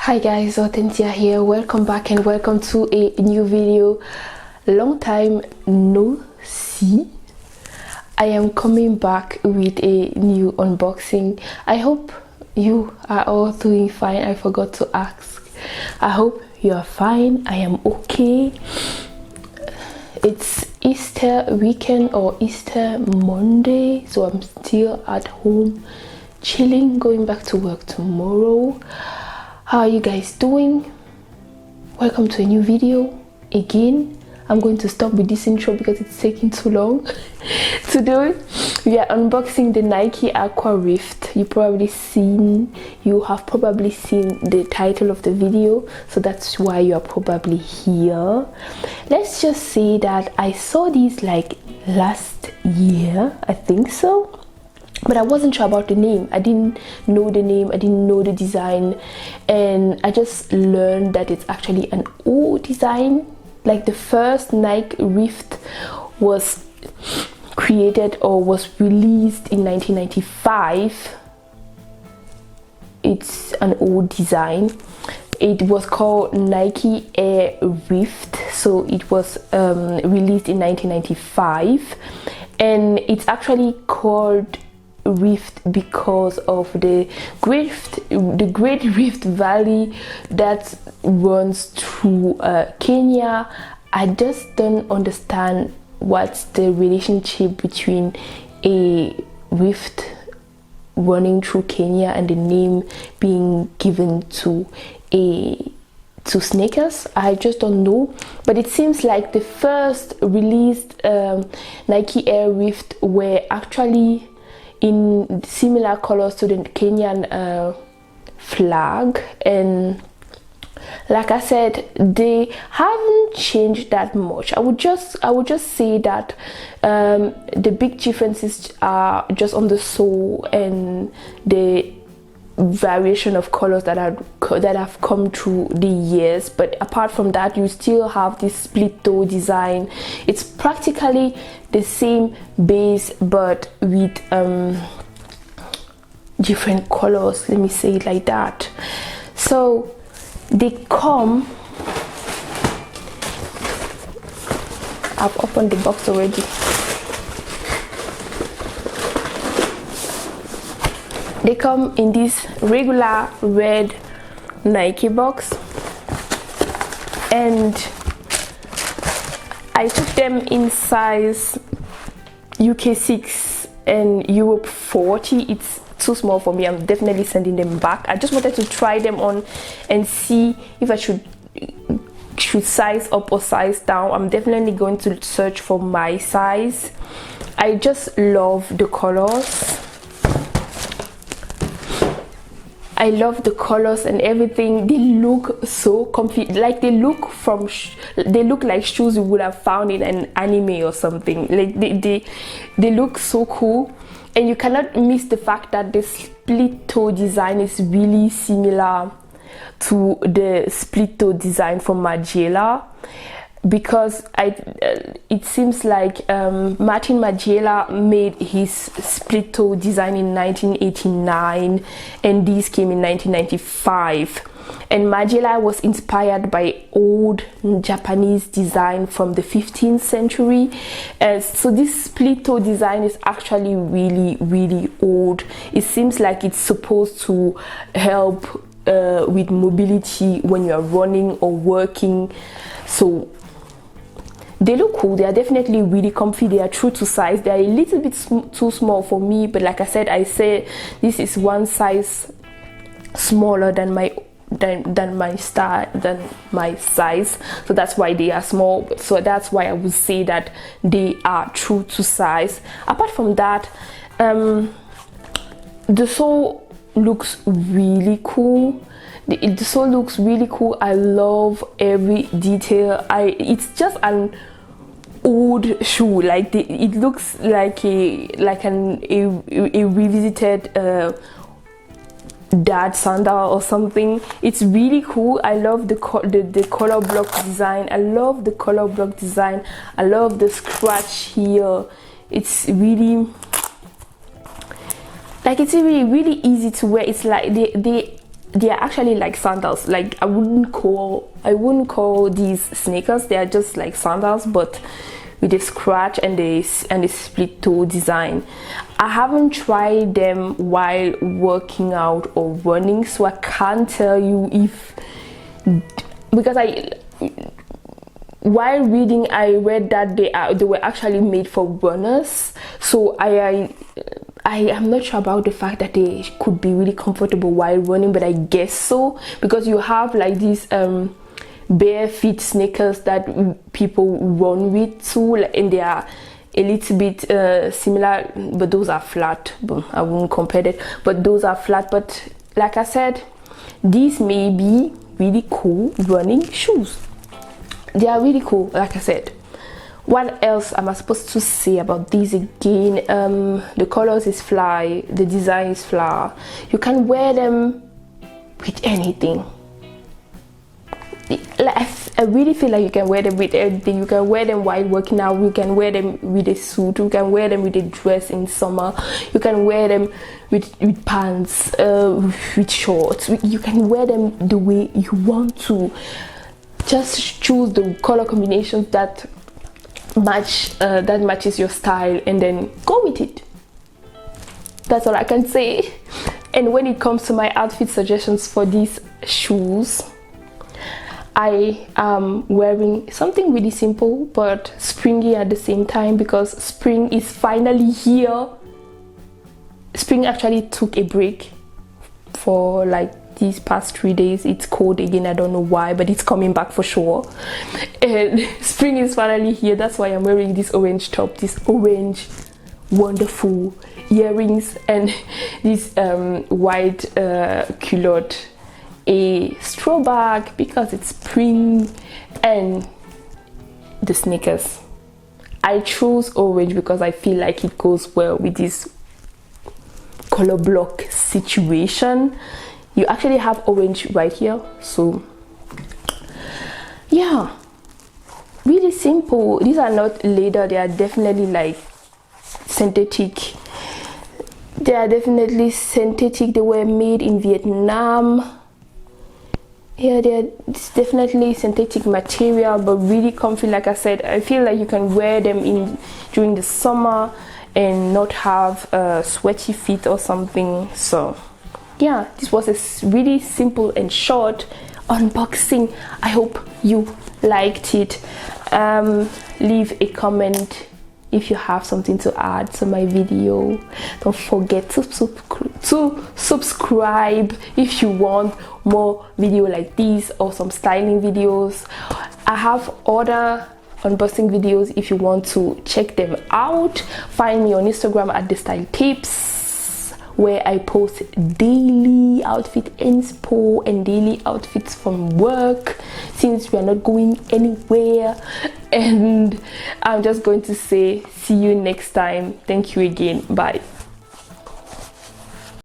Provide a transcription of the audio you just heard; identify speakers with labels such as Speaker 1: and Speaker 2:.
Speaker 1: Hi guys, Hortensia here. Welcome back and welcome to a new video. Long time no see. I am coming back with a new unboxing. I hope you are all doing fine. I forgot to ask. I hope you are fine. I am okay. It's Easter weekend or Easter Monday, so I'm still at home chilling, going back to work tomorrow. How are you guys doing? Welcome to a new video again. I'm going to stop with this intro because it's taking too long to do. We are unboxing the Nike Aqua Rift. You have probably seen the title of the video, so that's why you are probably here. Let's just say that I saw these like last year, I think so, but I wasn't sure about the name. I didn't know the name, I didn't know the design, and I just learned that it's actually an old design. Like the first Nike Rift was created or was released in 1995. It's an old design. It was called Nike Air Rift, so it was released in 1995, and it's actually called Rift because of the Great Rift Valley that runs through Kenya. I just don't understand what's the relationship between a rift running through Kenya and the name being given to sneakers. I just don't know, but it seems like the first released Nike Air Rift were actually in similar colors to the Kenyan flag, and like I said, they haven't changed that much. I would just say that the big differences are just on the sole and the variation of colors that have come through the years. But apart from that, you still have this split toe design. It's practically the same base but with different colors, let me say it like that. So they come, I've opened the box already. They come in this regular red Nike box, and I took them in size UK 6 and Europe 40. It's too small for me. I'm definitely sending them back. I just wanted to try them on and see if I should size up or size down. I'm definitely going to search for my size. I just love the colors. I love the colors and everything. They look so comfy. Like they look like shoes you would have found in an anime or something. Like they look so cool, and you cannot miss the fact that the split toe design is really similar to the split toe design from Margiela, because it seems like Martin Margiela made his split toe design in 1989 and these came in 1995, and Margiela was inspired by old Japanese design from the 15th century. So this split toe design is actually really old. It seems like it's supposed to help with mobility when you're running or working. So they look cool. They are definitely really comfy. They are true to size. They are a little bit too small for me, but like I said, this is one size smaller than my size, so that's why they are small. So that's why I would say that they are true to size. Apart from that, the sole looks really cool. The sole looks really cool. I love every detail. It's just an old shoe. Like it looks like a revisited dad sandal or something. It's really cool. I love the color block design. I love the color block design. I love the scratch here. It's really like, it's really easy to wear. It's like they they are actually like sandals. Like I wouldn't call these sneakers. They are just like sandals, but with a scratch and a split toe design. I haven't tried them while working out or running, so I can't tell you if, because while reading I read that they were actually made for runners, so I am not sure about the fact that they could be really comfortable while running, but I guess so, because you have like these bare feet sneakers that people run with too, and they are a little bit similar, but those are flat. I won't compare that, but those are flat. But like I said, these may be really cool running shoes. They are really cool, like I said. What else am I supposed to say about these again? The colors is fly, the design is fly. You can wear them with anything. Like, I really feel like you can wear them with everything. You can wear them while working out, you can wear them with a suit, you can wear them with a dress in summer, you can wear them with pants, with shorts. You can wear them the way you want to. Just choose the color combinations that matches your style, and then go with it. That's all I can say. And when it comes to my outfit suggestions for these shoes, I am wearing something really simple but springy at the same time, because spring is finally here. Spring actually took a break for like these past 3 days. It's cold again, I don't know why, but it's coming back for sure. And spring is finally here. That's why I'm wearing this orange top, this orange wonderful earrings, and this white culotte, a straw bag because it's spring, and the sneakers. I chose orange because I feel like it goes well with this color block situation. You actually have orange right here, so yeah, really simple. These are not leather, they are definitely like synthetic. They are definitely synthetic. They were made in Vietnam. Yeah, it's definitely synthetic material, but really comfy. Like I said, I feel like you can wear them during the summer and not have sweaty feet or something. So yeah, this was a really simple and short unboxing. I hope you liked it. Leave a comment if you have something to add to my video. Don't forget to subscribe if you want more video like these or some styling videos. I have other unboxing videos if you want to check them out. Find me on Instagram at The Style Tips, where I post daily outfit inspo and daily outfits from work, since we are not going anywhere. And I'm just going to say see you next time. Thank you again. Bye.